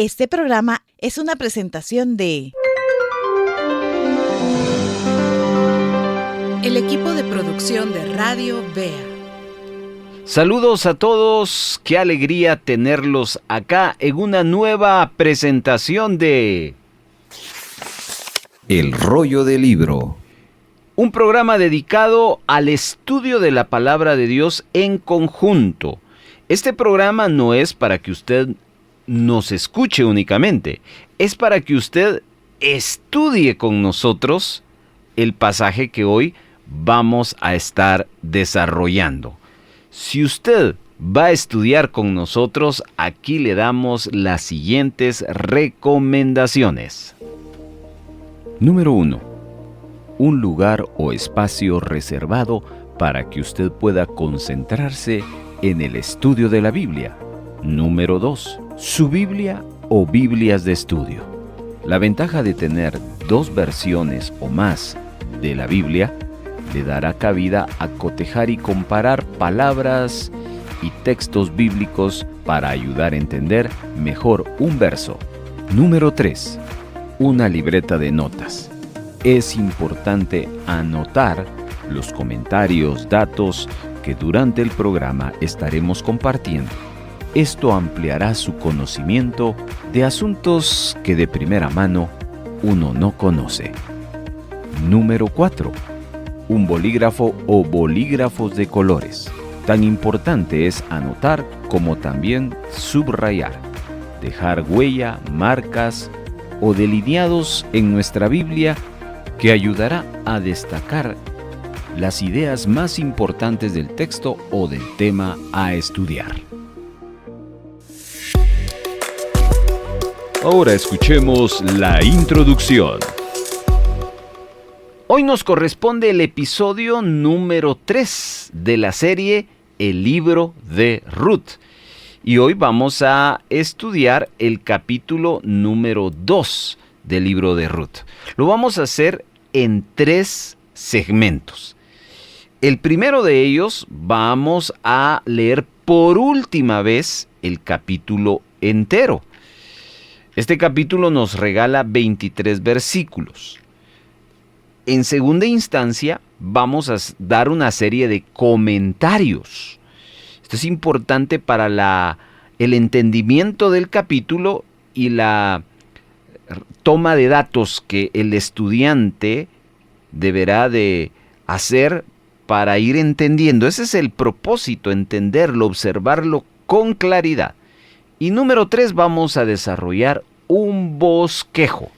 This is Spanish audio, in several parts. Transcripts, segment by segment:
Este programa es una presentación de el equipo de producción de Radio Bea. Saludos a todos, qué alegría tenerlos acá en una nueva presentación de El rollo del libro. Un programa dedicado al estudio de la palabra de Dios en conjunto. Este programa no es para que usted nos escuche únicamente, es para que usted estudie con nosotros el pasaje que hoy vamos a estar desarrollando. Si usted va a estudiar con nosotros, aquí le damos las siguientes recomendaciones. Número 1. Un lugar o espacio reservado para que usted pueda concentrarse en el estudio de la Biblia. Número 2. Su Biblia o Biblias de estudio. La ventaja de tener 2 versiones o más de la Biblia le dará cabida a cotejar y comparar palabras y textos bíblicos para ayudar a entender mejor un verso. Número 3. Una libreta de notas. Es importante anotar los comentarios, datos que durante el programa estaremos compartiendo. Esto ampliará su conocimiento de asuntos que de primera mano uno no conoce. Número 4. Un bolígrafo o bolígrafos de colores. Tan importante es anotar como también subrayar, dejar huella, marcas o delineados en nuestra Biblia que ayudará a destacar las ideas más importantes del texto o del tema a estudiar. Ahora escuchemos la introducción. Hoy nos corresponde el episodio número 3 de la serie El libro de Ruth. Y hoy vamos a estudiar el capítulo número 2 del libro de Ruth. Lo vamos a hacer en 3 segmentos. El primero de ellos vamos a leer por última vez el capítulo entero. Este capítulo nos regala 23 versículos. En segunda instancia, vamos a dar una serie de comentarios. Esto es importante para el entendimiento del capítulo y la toma de datos que el estudiante deberá de hacer para ir entendiendo. Ese es el propósito, entenderlo, observarlo con claridad. Y número 3, vamos a desarrollar un bosquejo.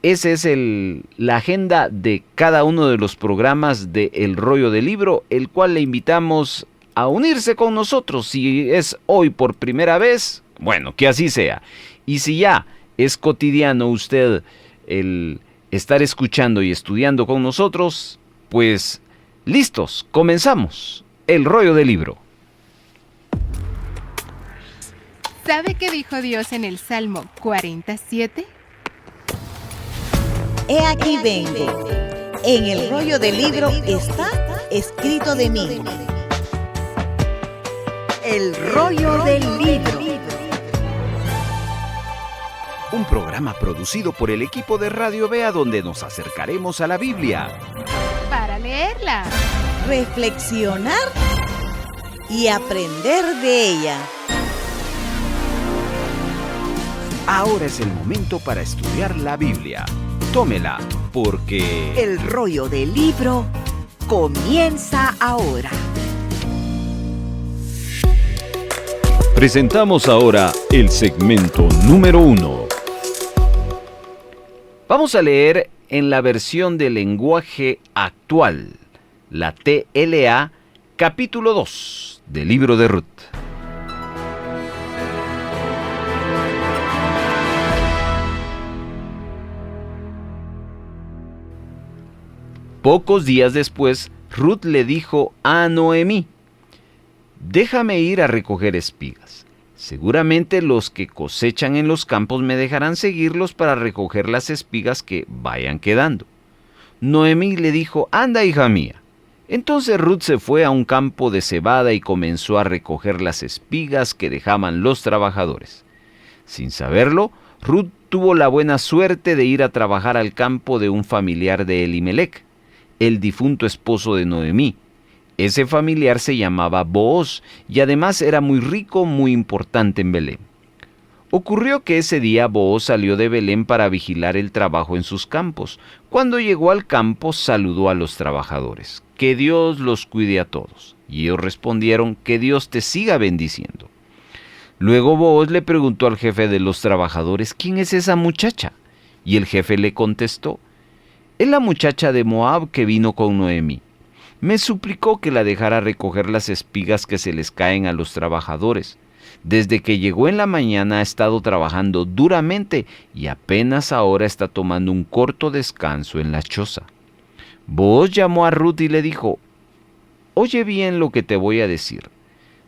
Esa es la agenda de cada uno de los programas de El Rollo del Libro, el cual le invitamos a unirse con nosotros. Si es hoy por primera vez, bueno, que así sea. Y si ya es cotidiano usted el estar escuchando y estudiando con nosotros, pues listos, comenzamos El Rollo del Libro. ¿Sabe qué dijo Dios en el Salmo 47? He aquí vengo. En el rollo del libro está escrito de mí. El rollo del libro. Un programa producido por el equipo de Radio Bea donde nos acercaremos a la Biblia Para leerla, Reflexionar y aprender de ella. Ahora es el momento para estudiar la Biblia. Tómela, porque El rollo del libro comienza ahora. Presentamos ahora el segmento número 1. Vamos a leer en la versión del lenguaje actual, la TLA, capítulo 2 del libro de Ruth. Pocos días después, Ruth le dijo a Noemí: déjame ir a recoger espigas. Seguramente los que cosechan en los campos me dejarán seguirlos para recoger las espigas que vayan quedando. Noemí le dijo: anda, hija mía. Entonces Ruth se fue a un campo de cebada y comenzó a recoger las espigas que dejaban los trabajadores. Sin saberlo, Ruth tuvo la buena suerte de ir a trabajar al campo de un familiar de Elimelec, el difunto esposo de Noemí. Ese familiar se llamaba Booz y además era muy rico, muy importante en Belén. Ocurrió que ese día Booz salió de Belén para vigilar el trabajo en sus campos. Cuando llegó al campo, saludó a los trabajadores. «Que Dios los cuide a todos». Y ellos respondieron: «Que Dios te siga bendiciendo». Luego Booz le preguntó al jefe de los trabajadores: «¿Quién es esa muchacha?». Y el jefe le contestó: «Es la muchacha de Moab que vino con Noemí. Me suplicó que la dejara recoger las espigas que se les caen a los trabajadores. Desde que llegó en la mañana ha estado trabajando duramente y apenas ahora está tomando un corto descanso en la choza». Booz llamó a Ruth y le dijo: «Oye bien lo que te voy a decir.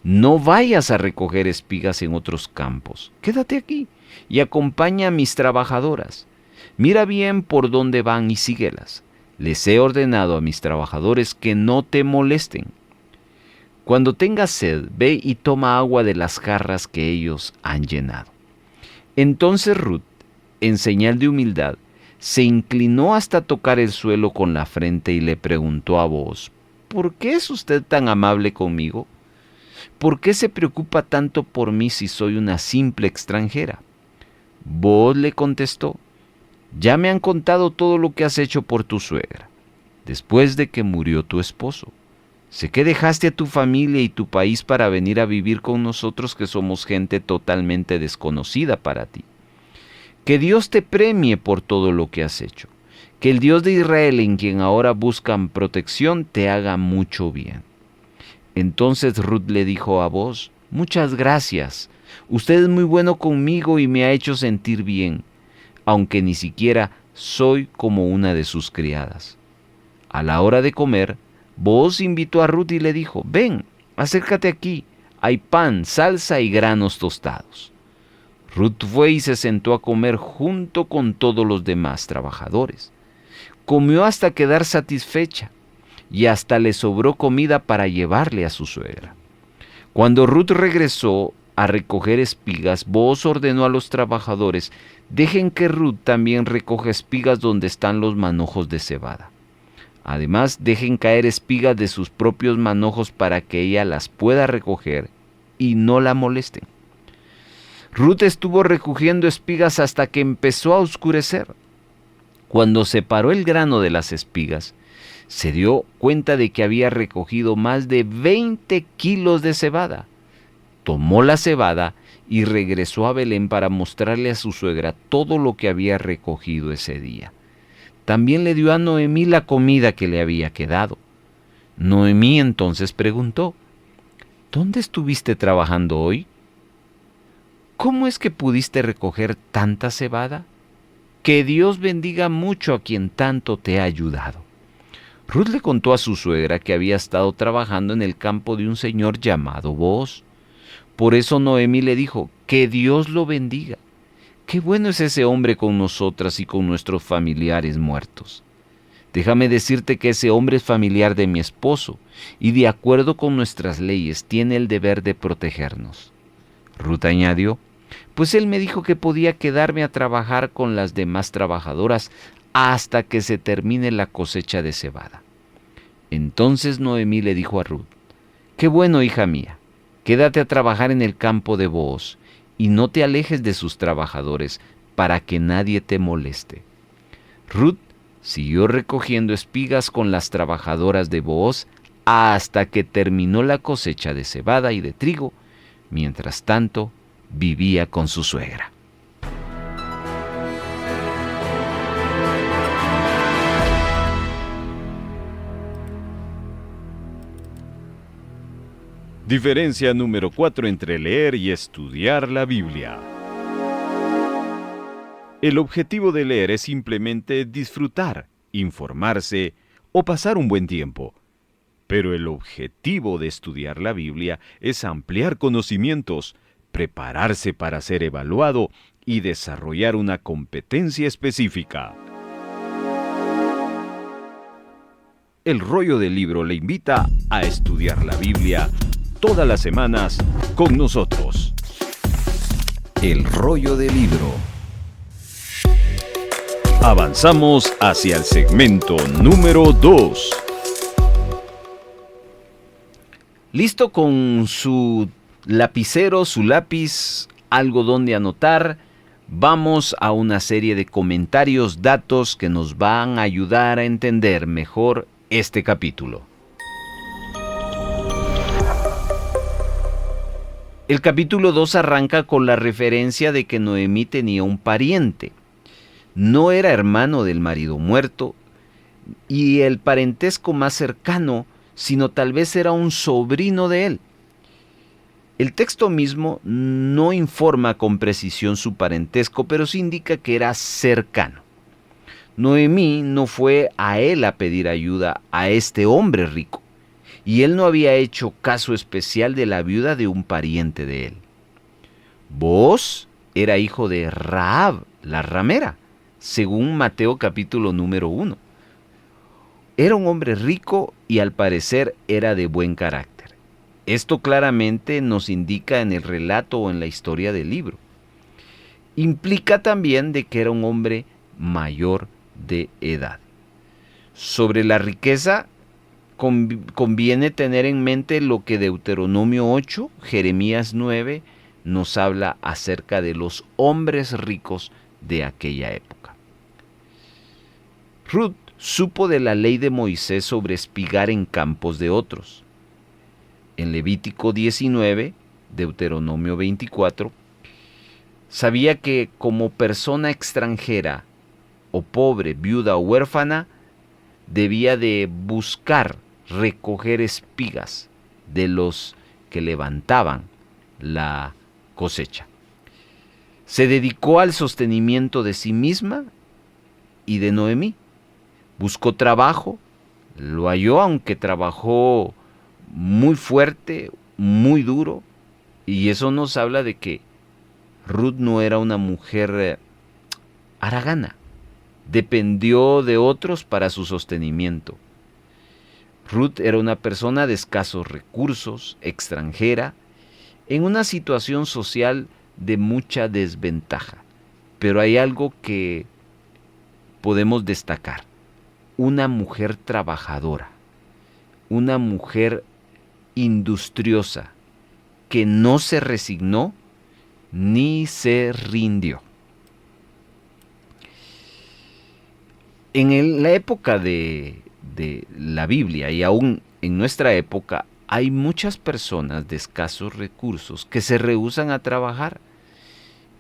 No vayas a recoger espigas en otros campos. Quédate aquí y acompaña a mis trabajadoras. Mira bien por dónde van y síguelas. Les he ordenado a mis trabajadores que no te molesten. Cuando tengas sed, ve y toma agua de las jarras que ellos han llenado». Entonces Ruth, en señal de humildad, se inclinó hasta tocar el suelo con la frente y le preguntó a Booz: «¿Por qué es usted tan amable conmigo? ¿Por qué se preocupa tanto por mí si soy una simple extranjera?». Booz le contestó: «Ya me han contado todo lo que has hecho por tu suegra, después de que murió tu esposo. Sé que dejaste a tu familia y tu país para venir a vivir con nosotros, que somos gente totalmente desconocida para ti. Que Dios te premie por todo lo que has hecho. Que el Dios de Israel, en quien ahora buscan protección, te haga mucho bien». Entonces Ruth le dijo a Booz: «Muchas gracias. Usted es muy bueno conmigo y me ha hecho sentir bien, aunque ni siquiera soy como una de sus criadas». A la hora de comer, Booz invitó a Ruth y le dijo: «Ven, acércate aquí. Hay pan, salsa y granos tostados». Ruth fue y se sentó a comer junto con todos los demás trabajadores. Comió hasta quedar satisfecha y hasta le sobró comida para llevarle a su suegra. Cuando Ruth regresó a recoger espigas, Booz ordenó a los trabajadores: «Dejen que Ruth también recoja espigas donde están los manojos de cebada. Además, dejen caer espigas de sus propios manojos para que ella las pueda recoger y no la molesten». Ruth estuvo recogiendo espigas hasta que empezó a oscurecer. Cuando separó el grano de las espigas, se dio cuenta de que había recogido más de 20 kilos de cebada. Tomó la cebada y regresó a Belén para mostrarle a su suegra todo lo que había recogido ese día. También le dio a Noemí la comida que le había quedado. Noemí entonces preguntó: «¿Dónde estuviste trabajando hoy? ¿Cómo es que pudiste recoger tanta cebada? Que Dios bendiga mucho a quien tanto te ha ayudado». Ruth le contó a su suegra que había estado trabajando en el campo de un señor llamado Booz. Por eso Noemí le dijo: «Que Dios lo bendiga. Qué bueno es ese hombre con nosotras y con nuestros familiares muertos. Déjame decirte que ese hombre es familiar de mi esposo y de acuerdo con nuestras leyes tiene el deber de protegernos». Ruth añadió: «Pues él me dijo que podía quedarme a trabajar con las demás trabajadoras hasta que se termine la cosecha de cebada». Entonces Noemí le dijo a Ruth: «Qué bueno, hija mía, quédate a trabajar en el campo de Booz y no te alejes de sus trabajadores para que nadie te moleste». Ruth siguió recogiendo espigas con las trabajadoras de Booz hasta que terminó la cosecha de cebada y de trigo. Mientras tanto, vivía con su suegra. Diferencia número 4 entre leer y estudiar la Biblia. El objetivo de leer es simplemente disfrutar, informarse o pasar un buen tiempo. Pero el objetivo de estudiar la Biblia es ampliar conocimientos, prepararse para ser evaluado y desarrollar una competencia específica. El Rollo del Libro le invita a estudiar la Biblia todas las semanas con nosotros. El rollo del libro. Avanzamos hacia el segmento número 2. ¿Listo con su lapicero, su lápiz, algo donde anotar? Vamos a una serie de comentarios, datos que nos van a ayudar a entender mejor este capítulo. El capítulo 2 arranca con la referencia de que Noemí tenía un pariente. No era hermano del marido muerto y el parentesco más cercano, sino tal vez era un sobrino de él. El texto mismo no informa con precisión su parentesco, pero sí indica que era cercano. Noemí no fue a él a pedir ayuda a este hombre rico, y él no había hecho caso especial de la viuda de un pariente de él. Booz era hijo de Rahab, la ramera, según Mateo capítulo número 1. Era un hombre rico y al parecer era de buen carácter. Esto claramente nos indica en el relato o en la historia del libro. Implica también de que era un hombre mayor de edad. Sobre la riqueza, conviene tener en mente lo que Deuteronomio 8, Jeremías 9, nos habla acerca de los hombres ricos de aquella época. Ruth supo de la ley de Moisés sobre espigar en campos de otros. En Levítico 19, Deuteronomio 24, sabía que como persona extranjera o pobre, viuda o huérfana, debía de buscar recoger espigas de los que levantaban la cosecha. Se dedicó al sostenimiento de sí misma y de Noemí. Buscó trabajo, lo halló, aunque trabajó muy fuerte, muy duro, y eso nos habla de que Ruth no era una mujer haragana, dependió de otros para su sostenimiento. Ruth era una persona de escasos recursos, extranjera, en una situación social de mucha desventaja. Pero hay algo que podemos destacar: una mujer trabajadora, una mujer industriosa, que no se resignó ni se rindió. En la época de la Biblia y aún en nuestra época hay muchas personas de escasos recursos que se rehúsan a trabajar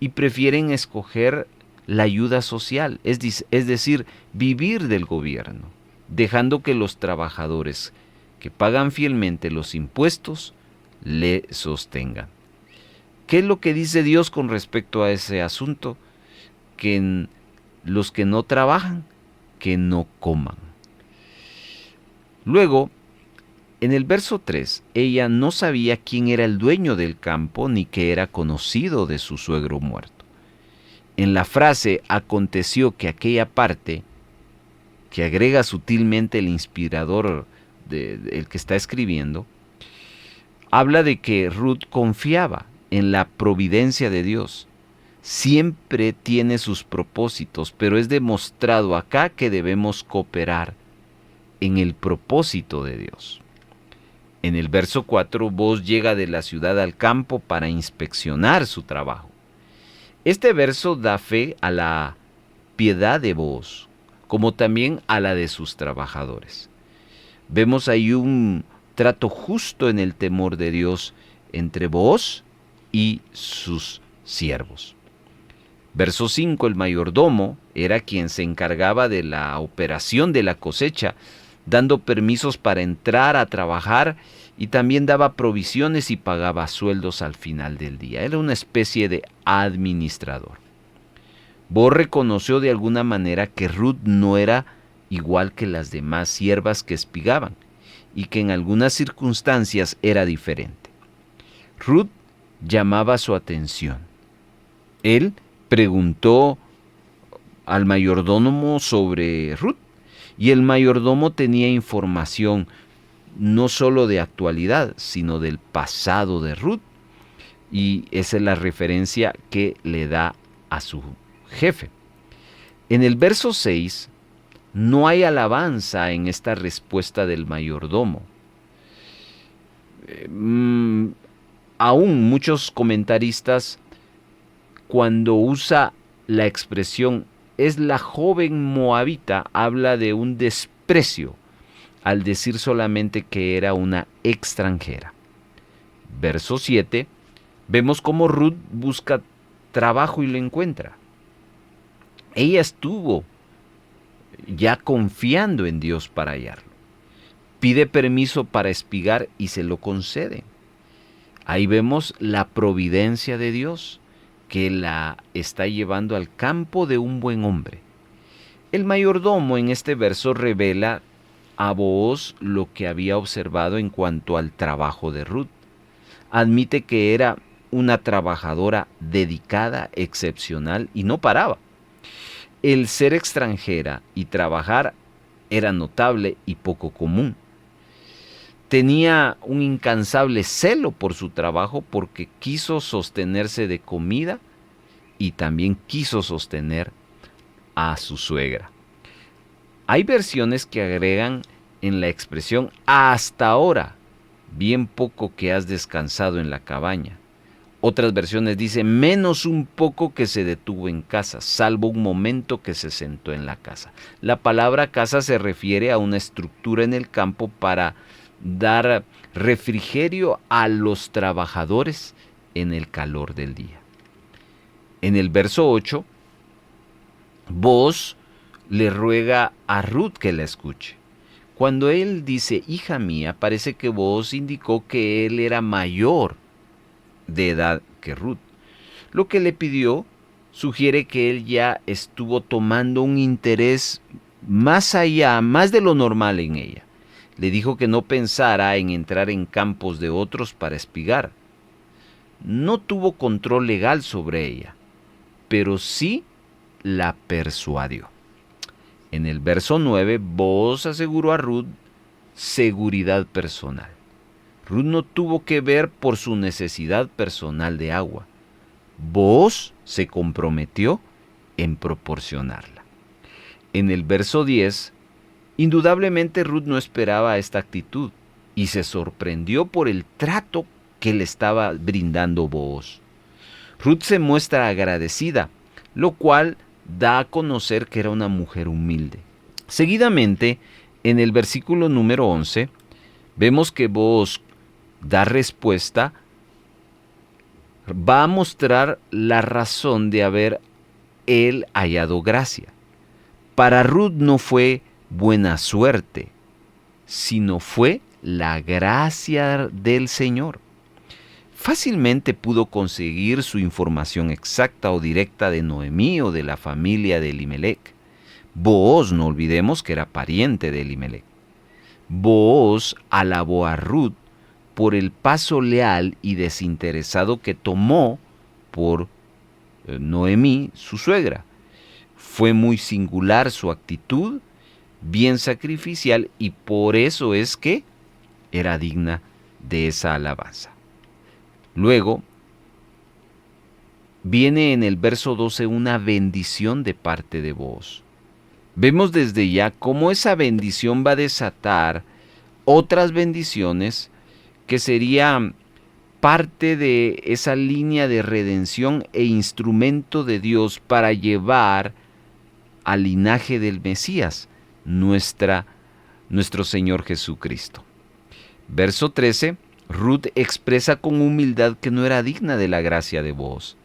y prefieren escoger la ayuda social, es decir, vivir del gobierno, dejando que los trabajadores que pagan fielmente los impuestos le sostengan. ¿Qué es lo que dice Dios con respecto a ese asunto? Que los que no trabajan, que no coman. Luego, en el verso 3, ella no sabía quién era el dueño del campo ni que era conocido de su suegro muerto. En la frase aconteció que aquella parte, que agrega sutilmente el inspirador, el que está escribiendo, habla de que Ruth confiaba en la providencia de Dios. Siempre tiene sus propósitos, pero es demostrado acá que debemos cooperar en el propósito de Dios. En el verso 4, Booz llega de la ciudad al campo para inspeccionar su trabajo. Este verso da fe a la piedad de Booz, como también a la de sus trabajadores. Vemos ahí un trato justo en el temor de Dios entre Booz y sus siervos. Verso 5, el mayordomo era quien se encargaba de la operación de la cosecha, dando permisos para entrar a trabajar y también daba provisiones y pagaba sueldos al final del día. Era una especie de administrador. Booz reconoció de alguna manera que Ruth no era igual que las demás siervas que espigaban y que en algunas circunstancias era diferente. Ruth llamaba su atención. Él preguntó al mayordomo sobre Ruth y el mayordomo tenía información no solo de actualidad, sino del pasado de Ruth, y esa es la referencia que le da a su jefe. En el verso 6 no hay alabanza en esta respuesta del mayordomo. Aún muchos comentaristas, cuando usa la expresión es la joven moabita, habla de un desprecio al decir solamente que era una extranjera. Verso 7, vemos cómo Ruth busca trabajo y lo encuentra. Ella estuvo ya confiando en Dios para hallarlo. Pide permiso para espigar y se lo concede. Ahí vemos la providencia de Dios, que la está llevando al campo de un buen hombre. El mayordomo en este verso revela a Booz lo que había observado en cuanto al trabajo de Ruth. Admite que era una trabajadora dedicada, excepcional y no paraba. El ser extranjera y trabajar era notable y poco común. Tenía un incansable celo por su trabajo porque quiso sostenerse de comida y también quiso sostener a su suegra. Hay versiones que agregan en la expresión hasta ahora, bien poco que has descansado en la cabaña. Otras versiones dicen menos un poco que se detuvo en casa, salvo un momento que se sentó en la casa. La palabra casa se refiere a una estructura en el campo para dar refrigerio a los trabajadores en el calor del día. En el verso 8, Booz le ruega a Ruth que la escuche. Cuando él dice, hija mía, parece que Booz indicó que él era mayor de edad que Ruth. Lo que le pidió sugiere que él ya estuvo tomando un interés más allá, más de lo normal en ella. Le dijo que no pensara en entrar en campos de otros para espigar. No tuvo control legal sobre ella, pero sí la persuadió. En el verso 9, Booz aseguró a Ruth seguridad personal. Ruth no tuvo que ver por su necesidad personal de agua. Booz se comprometió en proporcionarla. En el verso 10, indudablemente Ruth no esperaba esta actitud y se sorprendió por el trato que le estaba brindando Booz. Ruth se muestra agradecida, lo cual da a conocer que era una mujer humilde. Seguidamente, en el versículo número 11, vemos que Booz da respuesta, va a mostrar la razón de haber él hallado gracia. Para Ruth no fue buena suerte, sino fue la gracia del Señor. Fácilmente pudo conseguir su información exacta o directa de Noemí o de la familia de Elimelech. Booz, no olvidemos que era pariente de Elimelech. Booz alabó a Ruth por el paso leal y desinteresado que tomó por Noemí, su suegra. Fue muy singular su actitud, bien sacrificial, y por eso es que era digna de esa alabanza. Luego, viene en el verso 12 una bendición de parte de Booz. Vemos desde ya cómo esa bendición va a desatar otras bendiciones que serían parte de esa línea de redención e instrumento de Dios para llevar al linaje del Mesías, nuestro Señor Jesucristo. Verso 13, Ruth expresa con humildad que no era digna de la gracia de Booz,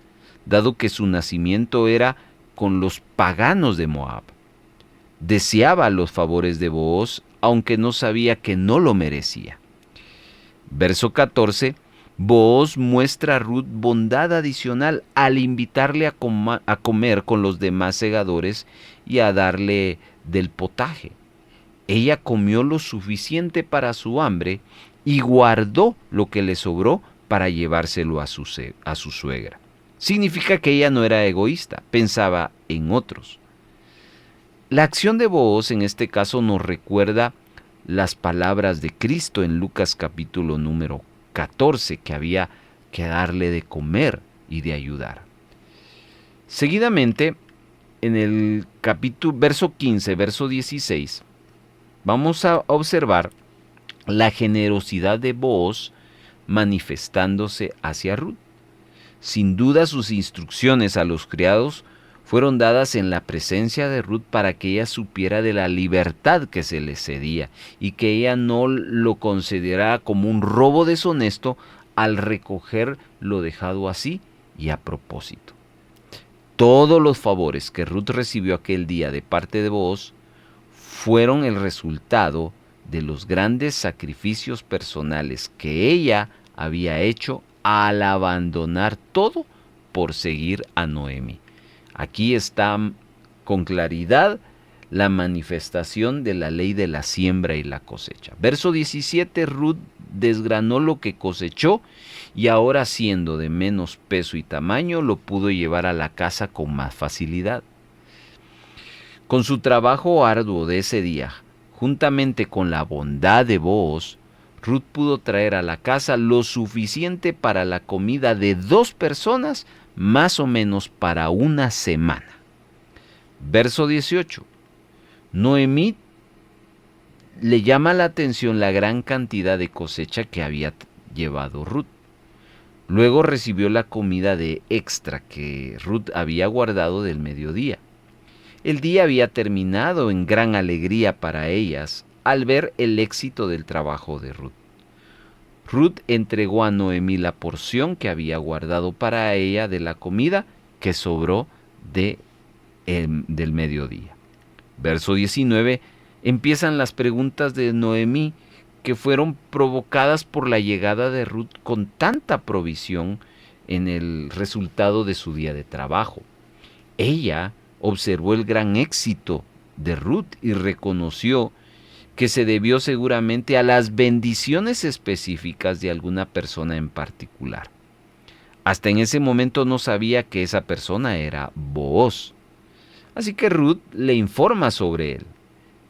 dado que su nacimiento era con los paganos de Moab. Deseaba los favores de Booz, aunque no sabía que no lo merecía. Verso 14, Booz muestra a Ruth bondad adicional al invitarle a comer con los demás segadores y a darle del potaje. Ella comió lo suficiente para su hambre y guardó lo que le sobró para llevárselo a su suegra. Significa que ella no era egoísta, pensaba en otros. La acción de Booz en este caso nos recuerda las palabras de Cristo en Lucas capítulo número 14, que había que darle de comer y de ayudar. Seguidamente, en el capítulo, verso 15, verso 16, vamos a observar la generosidad de Booz manifestándose hacia Ruth. Sin duda sus instrucciones a los criados fueron dadas en la presencia de Ruth para que ella supiera de la libertad que se le cedía y que ella no lo considerara como un robo deshonesto al recoger lo dejado así y a propósito. Todos los favores que Ruth recibió aquel día de parte de Booz fueron el resultado de los grandes sacrificios personales que ella había hecho al abandonar todo por seguir a Noemi. Aquí está con claridad la manifestación de la ley de la siembra y la cosecha. Verso 17, Ruth desgranó lo que cosechó y ahora, siendo de menos peso y tamaño, lo pudo llevar a la casa con más facilidad. Con su trabajo arduo de ese día, juntamente con la bondad de Booz, Ruth pudo traer a la casa lo suficiente para la comida de 2 personas, más o menos para una semana. Verso 18. Noemí le llama la atención la gran cantidad de cosecha que había llevado Ruth. Luego recibió la comida de extra que Ruth había guardado del mediodía. El día había terminado en gran alegría para ellas al ver el éxito del trabajo de Ruth. Ruth entregó a Noemí la porción que había guardado para ella de la comida que sobró del mediodía. Verso 19, empiezan las preguntas de Noemí que fueron provocadas por la llegada de Ruth con tanta provisión en el resultado de su día de trabajo. Ella observó el gran éxito de Ruth y reconoció que se debió seguramente a las bendiciones específicas de alguna persona en particular. Hasta en ese momento no sabía que esa persona era Booz. Así que Ruth le informa sobre él.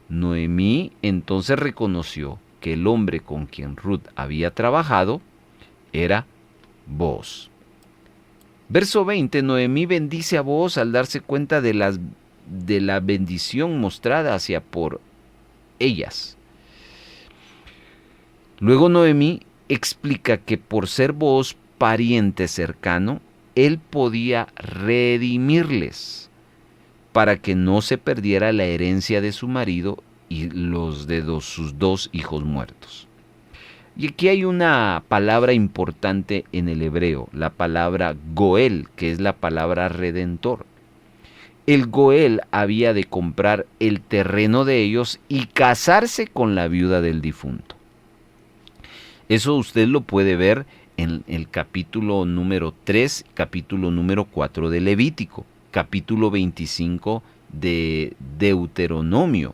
Noemí entonces reconoció que el hombre con quien Ruth había trabajado era Booz. Verso 20, Noemí bendice a Booz al darse cuenta de la bendición mostrada hacia por ellas. Luego Noemí explica que por ser Booz pariente cercano, él podía redimirles para que no se perdiera la herencia de su marido y los de sus 2 hijos muertos. Y aquí hay una palabra importante en el hebreo, la palabra goel, que es la palabra redentor. El goel había de comprar el terreno de ellos y casarse con la viuda del difunto. Eso usted lo puede ver en el capítulo número 3, capítulo número 4 de Levítico, capítulo 25 de Deuteronomio.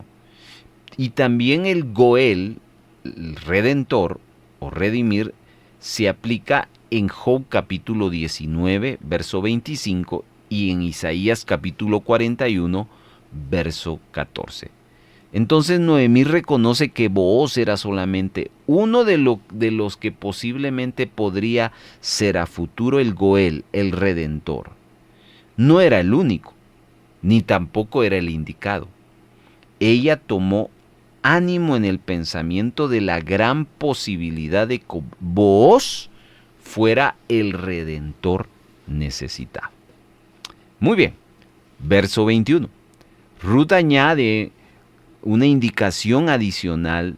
Y también el goel, el redentor o redimir, se aplica en Job capítulo 19, verso 25 y en Isaías capítulo 41, verso 14. Entonces Noemí reconoce que Booz era solamente uno de los que posiblemente podría ser a futuro el goel, el redentor. No era el único, ni tampoco era el indicado. Ella tomó ánimo en el pensamiento de la gran posibilidad de que Booz fuera el redentor necesitado. Muy bien, verso 21. Ruth añade una indicación adicional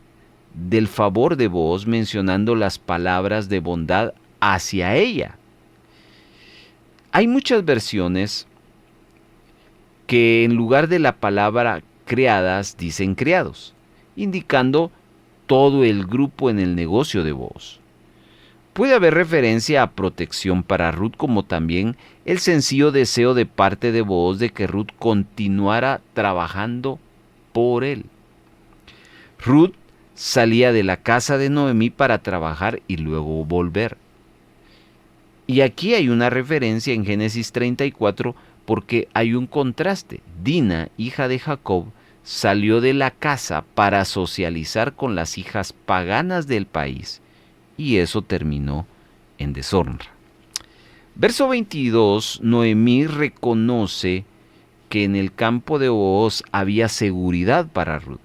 del favor de Booz mencionando las palabras de bondad hacia ella. Hay muchas versiones que en lugar de la palabra criadas dicen criados, indicando todo el grupo en el negocio de Booz. Puede haber referencia a protección para Ruth, como también el sencillo deseo de parte de Booz de que Ruth continuara trabajando por él. Ruth salía de la casa de Noemí para trabajar y luego volver. Y aquí hay una referencia en Génesis 34 porque hay un contraste. Dina, hija de Jacob, salió de la casa para socializar con las hijas paganas del país y eso terminó en deshonra. Verso 22, Noemí reconoce que en el campo de Booz había seguridad para Ruth,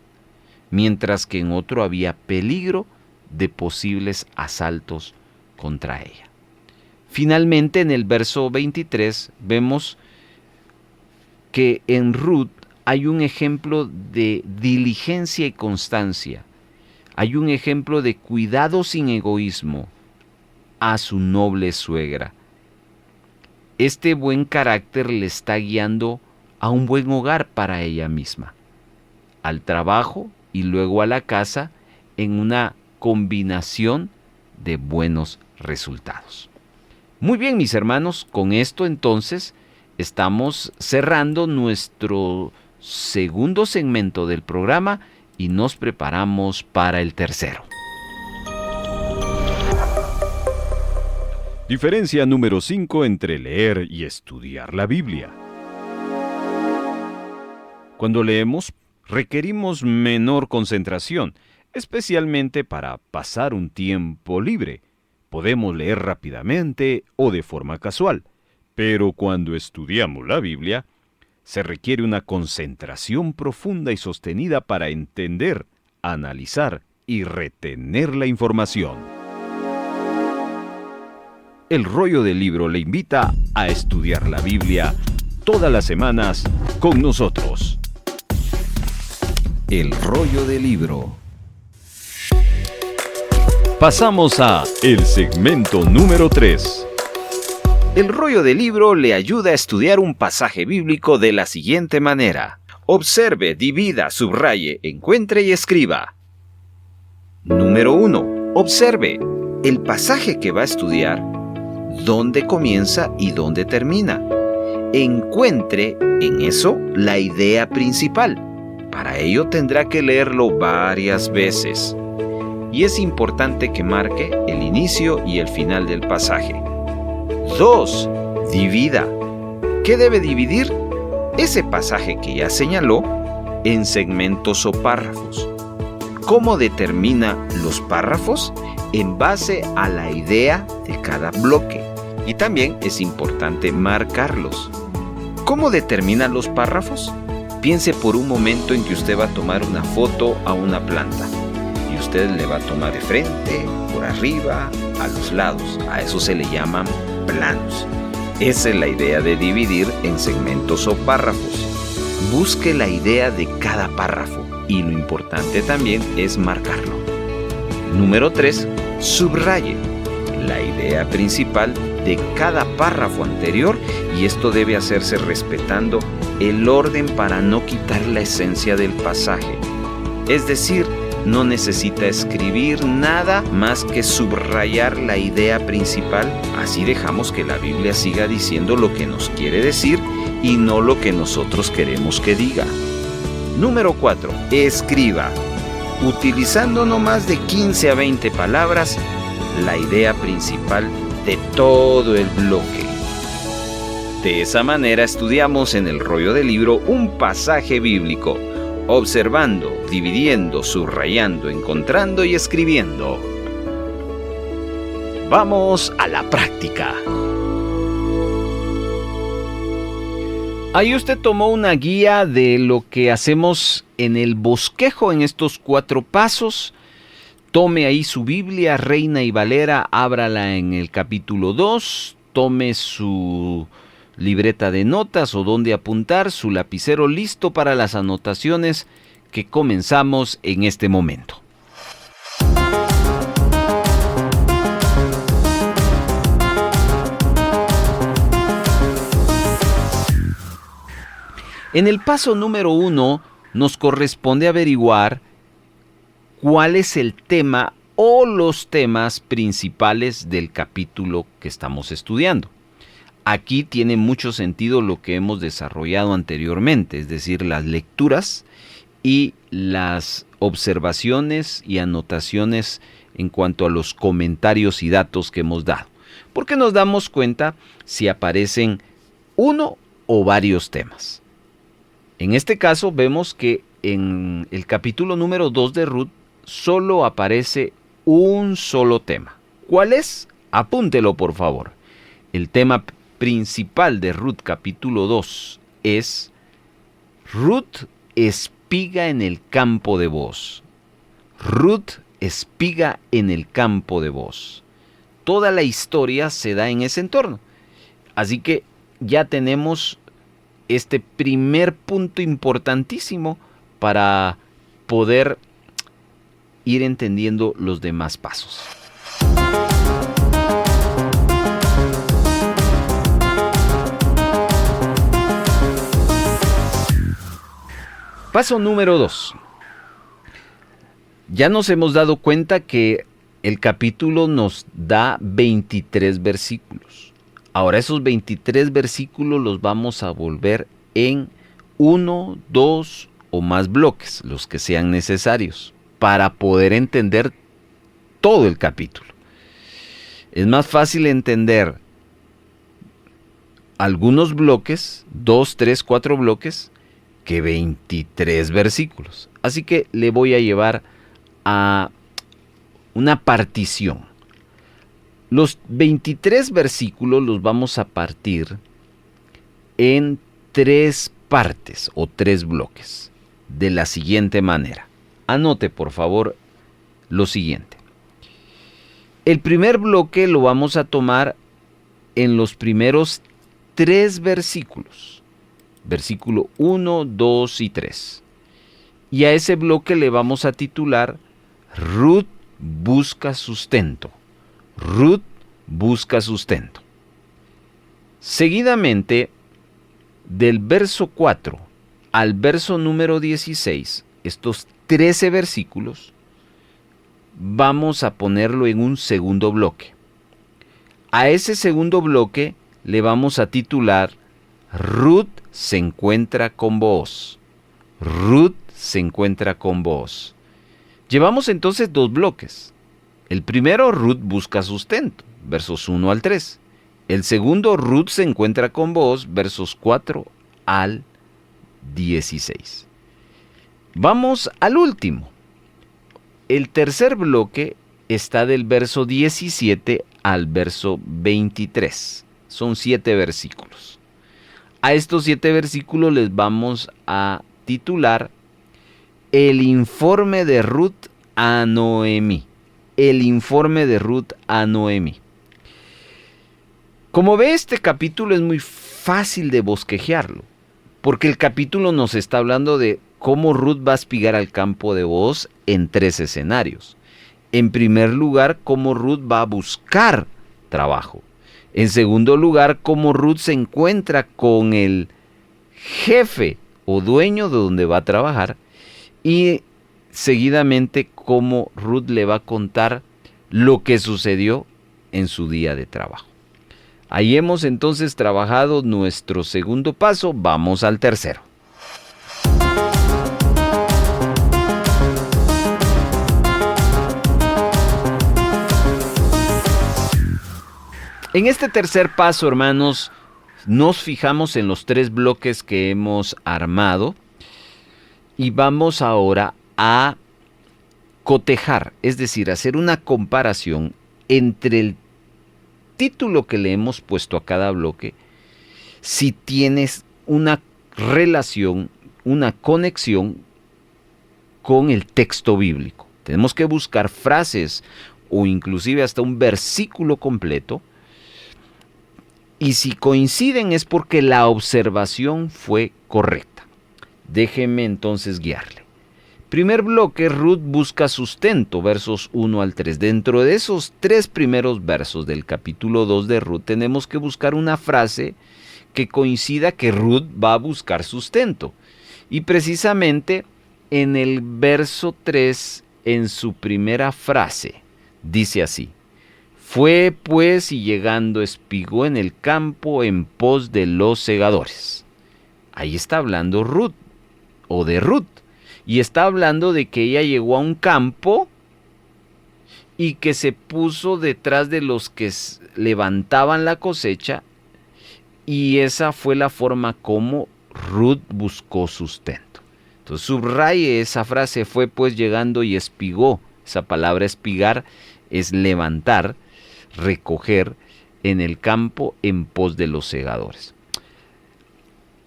mientras que en otro había peligro de posibles asaltos contra ella. Finalmente, en el verso 23, vemos que en Ruth hay un ejemplo de diligencia y constancia. Hay un ejemplo de cuidado sin egoísmo a su noble suegra. Este buen carácter le está guiando a un buen hogar para ella misma, al trabajo y luego a la casa en una combinación de buenos resultados. Muy bien, mis hermanos, con esto entonces estamos cerrando nuestro segundo segmento del programa y nos preparamos para el tercero. Diferencia número 5 entre leer y estudiar la Biblia. Cuando leemos, requerimos menor concentración, especialmente para pasar un tiempo libre. Podemos leer rápidamente o de forma casual, pero cuando estudiamos la Biblia, se requiere una concentración profunda y sostenida para entender, analizar y retener la información. El Rollo del Libro le invita a estudiar la Biblia todas las semanas con nosotros. El Rollo del Libro. Pasamos a el segmento número 3. El Rollo del Libro le ayuda a estudiar un pasaje bíblico de la siguiente manera. Observe, divida, subraye, encuentre y escriba. Número 1. Observe el pasaje que va a estudiar, dónde comienza y dónde termina. Encuentre en eso la idea principal. Para ello tendrá que leerlo varias veces. Y es importante que marque el inicio y el final del pasaje. 2. Divida. ¿Qué debe dividir? Ese pasaje que ya señaló en segmentos o párrafos. ¿Cómo determina los párrafos? En base a la idea de cada bloque. Y también es importante marcarlos. ¿Cómo determina los párrafos? Piense por un momento en que usted va a tomar una foto a una planta. Y usted le va a tomar de frente, por arriba, a los lados. A eso se le llaman planos. Esa es la idea de dividir en segmentos o párrafos. Busque la idea de cada párrafo y lo importante también es marcarlo. Número 3. Subraye la idea principal de cada párrafo anterior y esto debe hacerse respetando el orden para no quitar la esencia del pasaje. Es decir, no necesita escribir nada más que subrayar la idea principal. Así dejamos que la Biblia siga diciendo lo que nos quiere decir y no lo que nosotros queremos que diga. Número 4. Escriba. Utilizando no más de 15 a 20 palabras, la idea principal de todo el bloque. De esa manera estudiamos en el Rollo del Libro un pasaje bíblico, observando, dividiendo, subrayando, encontrando y escribiendo. Vamos a la práctica. Ahí usted tomó una guía de lo que hacemos en el bosquejo en estos 4 pasos. Tome ahí su Biblia, Reina y Valera, ábrala en el capítulo 2, tome su libreta de notas o donde apuntar, su lapicero listo para las anotaciones que comenzamos en este momento. En el paso número 1 nos corresponde averiguar cuál es el tema o los temas principales del capítulo que estamos estudiando. Aquí tiene mucho sentido lo que hemos desarrollado anteriormente, es decir, las lecturas y las observaciones y anotaciones en cuanto a los comentarios y datos que hemos dado, porque nos damos cuenta si aparecen uno o varios temas. En este caso vemos que en el capítulo número 2 de Ruth solo aparece un solo tema. ¿Cuál es? Apúntelo, por favor. el tema principal de Ruth capítulo 2 es Ruth espiga en el campo de Booz. Ruth espiga en el campo de Booz. Toda la historia se da en ese entorno. Así que ya tenemos este primer punto importantísimo para poder ir entendiendo los demás pasos. Paso número 2. Ya nos hemos dado cuenta que el capítulo nos da 23 versículos. Ahora esos 23 versículos los vamos a volver en 1, 2 o más bloques, los que sean necesarios, para poder entender todo el capítulo. Es más fácil entender algunos bloques, 2, 3, 4 bloques, que 23 versículos. Así que le voy a llevar a una partición. Los 23 versículos los vamos a partir en 3 partes o 3 bloques, de la siguiente manera. Anote por favor lo siguiente. El primer bloque lo vamos a tomar en los primeros 3 versículos. Versículo 1, 2 y 3. Y a ese bloque le vamos a titular Ruth busca sustento. Ruth busca sustento. Seguidamente, del verso 4 al verso número 16, estos 13 versículos, vamos a ponerlo en un segundo bloque. A ese segundo bloque le vamos a titular Ruth se encuentra con Booz. Ruth se encuentra con Booz. Llevamos entonces 2 bloques. El primero, Ruth busca sustento, versos 1 al 3. El segundo, Ruth se encuentra con Booz, versos 4 al 16. Vamos al último. El tercer bloque está del verso 17 al verso 23. Son 7 versículos. A estos 7 versículos les vamos a titular El informe de Ruth a Noemí. El informe de Ruth a Noemí. Como ve, este capítulo es muy fácil de bosquejearlo, porque el capítulo nos está hablando de cómo Ruth va a espigar al campo de Booz en 3 escenarios. En primer lugar, cómo Ruth va a buscar trabajo. En segundo lugar, cómo Ruth se encuentra con el jefe o dueño de donde va a trabajar. Y seguidamente, cómo Ruth le va a contar lo que sucedió en su día de trabajo. Ahí hemos entonces trabajado nuestro segundo paso. Vamos al tercero. En este tercer paso, hermanos, nos fijamos en los 3 bloques que hemos armado y vamos ahora a cotejar, es decir, hacer una comparación entre el título que le hemos puesto a cada bloque, si tienes una relación, una conexión con el texto bíblico. Tenemos que buscar frases o inclusive hasta un versículo completo. Y si coinciden es porque la observación fue correcta. Déjeme entonces guiarle. Primer bloque, Ruth busca sustento, versos 1 al 3. Dentro de esos 3 primeros versos del capítulo 2 de Ruth, tenemos que buscar una frase que coincida que Ruth va a buscar sustento. Y precisamente en el verso 3, en su primera frase, dice así: Fue pues y llegando espigó en el campo en pos de los segadores. Ahí está hablando Ruth, o de Ruth, y está hablando de que ella llegó a un campo y que se puso detrás de los que levantaban la cosecha, y esa fue la forma como Ruth buscó sustento. Entonces subraye esa frase, fue pues llegando y espigó. Esa palabra espigar es levantar, recoger, en el campo en pos de los segadores.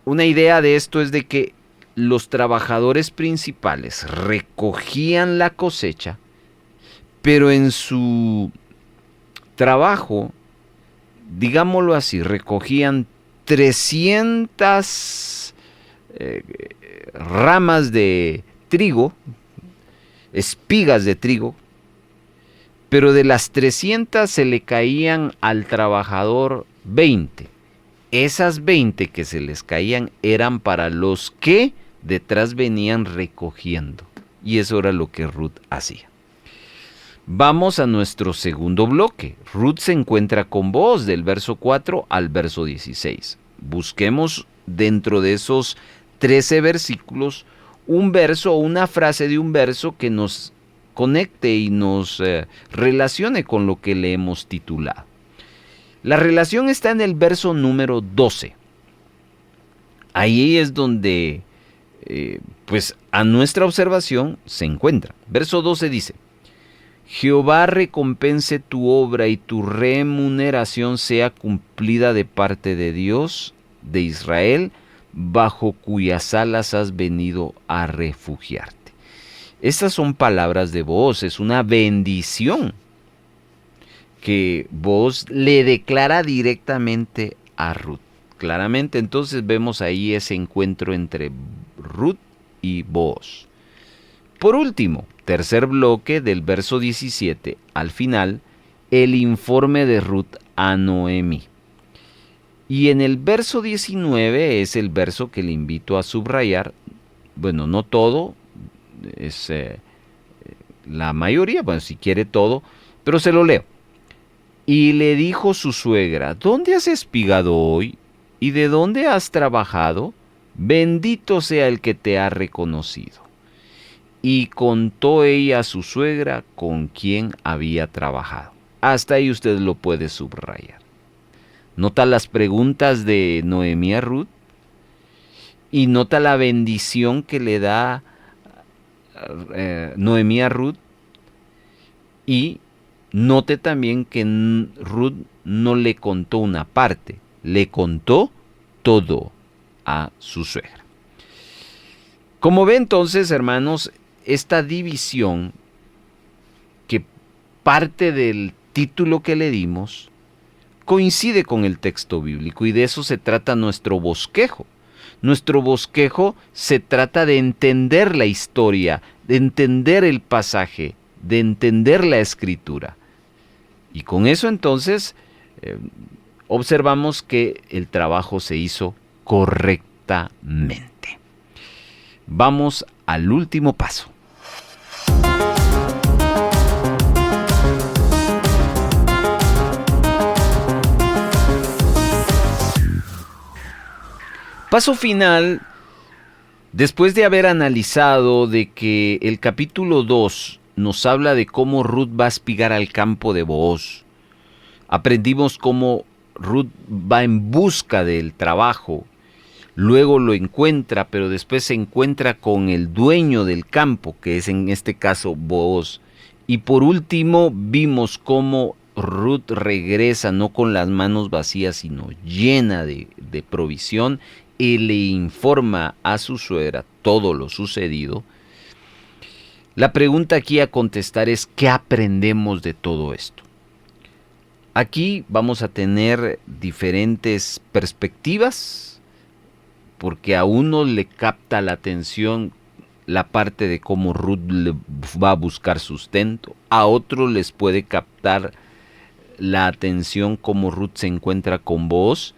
Una idea de esto es de que los trabajadores principales recogían la cosecha, pero en su trabajo, digámoslo así, recogían 300 ramas de trigo, espigas de trigo, pero de las 300 se le caían al trabajador 20. Esas 20 que se les caían eran para los que detrás venían recogiendo. Y eso era lo que Ruth hacía. Vamos a nuestro segundo bloque. Ruth se encuentra con Booz del verso 4 al verso 16. Busquemos dentro de esos 13 versículos un verso o una frase de un verso que nos conecte y nos relacione con lo que le hemos titulado. La relación está en el verso número 12. Ahí es donde, pues a nuestra observación se encuentra. Verso 12 dice: Jehová recompense tu obra y tu remuneración sea cumplida de parte de Dios de Israel, bajo cuyas alas has venido a refugiarte. Estas son palabras de Booz, es una bendición que Booz le declara directamente a Ruth. Claramente entonces vemos ahí ese encuentro entre Ruth y Booz. Por último, tercer bloque del verso 17 al final, el informe de Ruth a Noemí. Y en el verso 19 es el verso que le invito a subrayar. Bueno, no todo, es la mayoría, bueno, si quiere todo, pero se lo leo. Y le dijo su suegra: ¿dónde has espigado hoy? ¿Y de dónde has trabajado? Bendito sea el que te ha reconocido. Y contó ella a su suegra con quien había trabajado. Hasta ahí usted lo puede subrayar. Nota las preguntas de Noemí a Ruth y nota la bendición que le da Noemí a Ruth, y note también que Ruth no le contó una parte, le contó todo a su suegra. Como ve entonces, hermanos, esta división que parte del título que le dimos coincide con el texto bíblico, y de eso se trata nuestro bosquejo. Nuestro bosquejo se trata de entender la historia, de entender el pasaje, de entender la escritura. Y con eso entonces observamos que el trabajo se hizo correctamente. Vamos al último paso. Paso final, después de haber analizado de que el capítulo 2 nos habla de cómo Ruth va a espigar al campo de Booz. Aprendimos cómo Ruth va en busca del trabajo, luego lo encuentra, pero después se encuentra con el dueño del campo, que es en este caso Booz. Y por último vimos cómo Ruth regresa no con las manos vacías, sino llena de provisión, y le informa a su suegra todo lo sucedido. La pregunta aquí a contestar es: ¿qué aprendemos de todo esto? Aquí vamos a tener diferentes perspectivas, porque a uno le capta la atención la parte de cómo Ruth le va a buscar sustento, a otros les puede captar la atención cómo Ruth se encuentra con Booz,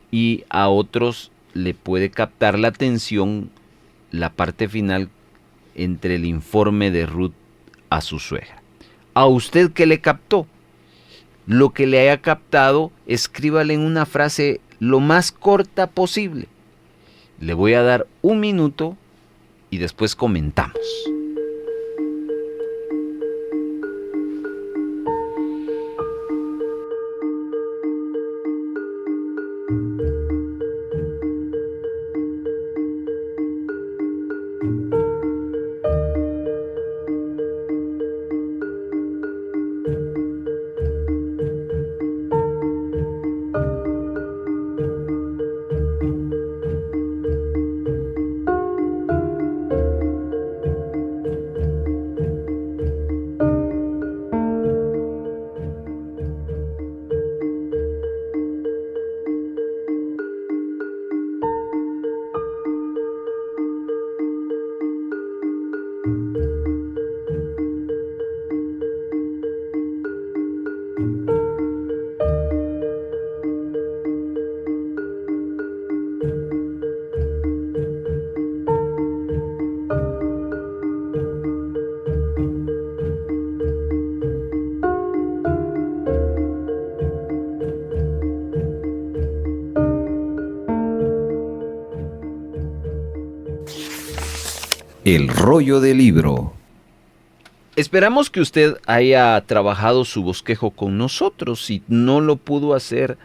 y a otros le puede captar la atención la parte final entre el informe de Ruth a su suegra. ¿A usted qué le captó? Lo que le haya captado, escríbale en una frase lo más corta posible. Le voy a dar 1 minuto y después comentamos. El rollo del libro. Esperamos que usted haya trabajado su bosquejo con nosotros. Si no lo pudo hacer,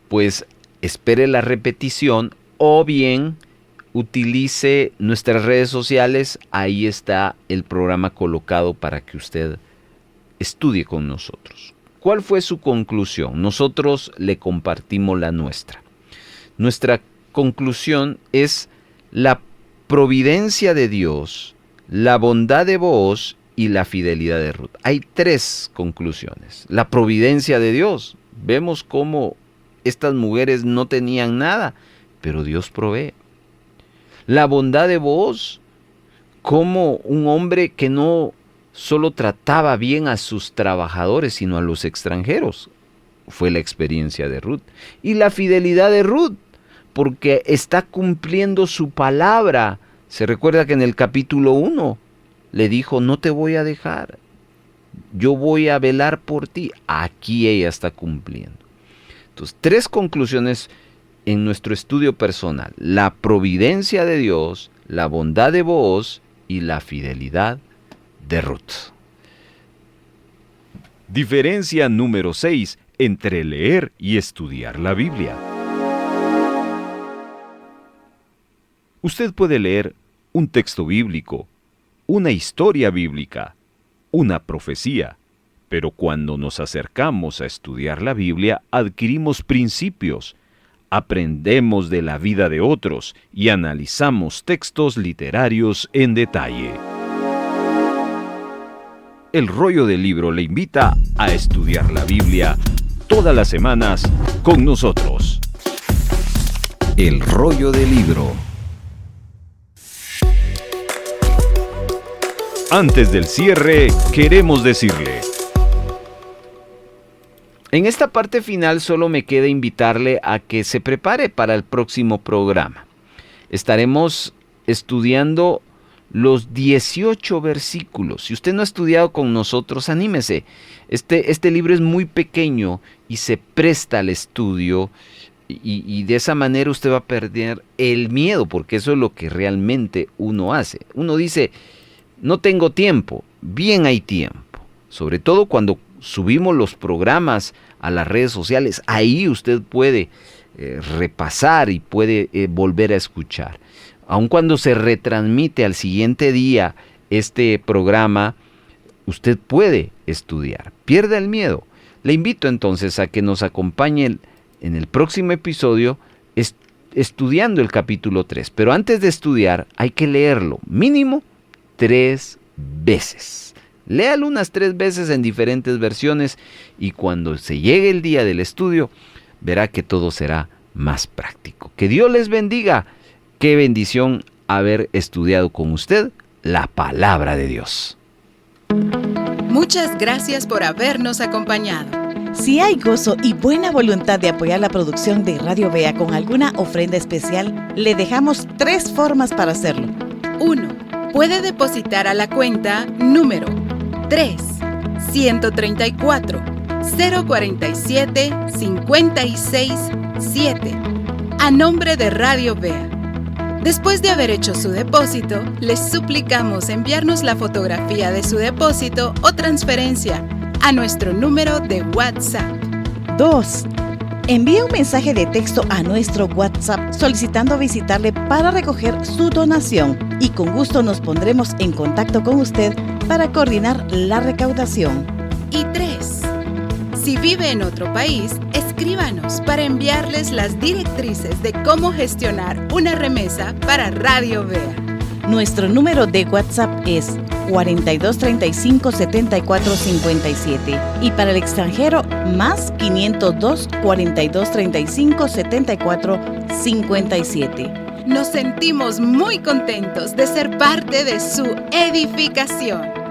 pues espere la repetición o bien utilice nuestras redes sociales. Ahí está el programa colocado para que usted estudie con nosotros. ¿Cuál fue su conclusión? Nosotros le compartimos la nuestra. Nuestra conclusión es la providencia de Dios, la bondad de Booz y la fidelidad de Ruth. Hay 3 conclusiones. La providencia de Dios. Vemos cómo estas mujeres no tenían nada, pero Dios provee. La bondad de Booz, como un hombre que no solo trataba bien a sus trabajadores, sino a los extranjeros. Fue la experiencia de Ruth. Y la fidelidad de Ruth, porque está cumpliendo su palabra. Se recuerda que en el capítulo 1 le dijo, no te voy a dejar, yo voy a velar por ti. Aquí ella está cumpliendo. Entonces, 3 conclusiones en nuestro estudio personal: la providencia de Dios, la bondad de Booz y la fidelidad de Ruth. Diferencia número 6 entre leer y estudiar la Biblia. Usted puede leer un texto bíblico, una historia bíblica, una profecía, pero cuando nos acercamos a estudiar la Biblia, adquirimos principios, aprendemos de la vida de otros y analizamos textos literarios en detalle. El rollo del libro le invita a estudiar la Biblia todas las semanas con nosotros. El rollo del libro. Antes del cierre, queremos decirle: en esta parte final solo me queda invitarle a que se prepare para el próximo programa. Estaremos estudiando los 18 versículos. Si usted no ha estudiado con nosotros, anímese. Este libro es muy pequeño y se presta al estudio, y de esa manera usted va a perder el miedo, porque eso es lo que realmente uno hace. Uno dice, no tengo tiempo. Bien, hay tiempo. Sobre todo cuando subimos los programas a las redes sociales, ahí usted puede repasar y puede volver a escuchar. Aun cuando se retransmite al siguiente día este programa, usted puede estudiar. Pierda el miedo. Le invito entonces a que nos acompañe en el próximo episodio estudiando el capítulo 3. Pero antes de estudiar hay que leerlo mínimo 3 veces. Léalo unas 3 veces en diferentes versiones y cuando se llegue el día del estudio, verá que todo será más práctico. Que Dios les bendiga. Qué bendición haber estudiado con usted la palabra de Dios. Muchas gracias por habernos acompañado. Si hay gozo y buena voluntad de apoyar la producción de Radio Vea con alguna ofrenda especial, le dejamos 3 formas para hacerlo. 1. Puede depositar a la cuenta número 3-134-047-56-7 a nombre de Radio Vea. Después de haber hecho su depósito, les suplicamos enviarnos la fotografía de su depósito o transferencia a nuestro número de WhatsApp. 2. Envía un mensaje de texto a nuestro WhatsApp solicitando visitarle para recoger su donación y con gusto nos pondremos en contacto con usted para coordinar la recaudación. Y 3. Si vive en otro país, escríbanos para enviarles las directrices de cómo gestionar una remesa para Radio Vea. Nuestro número de WhatsApp es 4235-7457 y para el extranjero más 502 4235 7457. Nos sentimos muy contentos de ser parte de su edificación.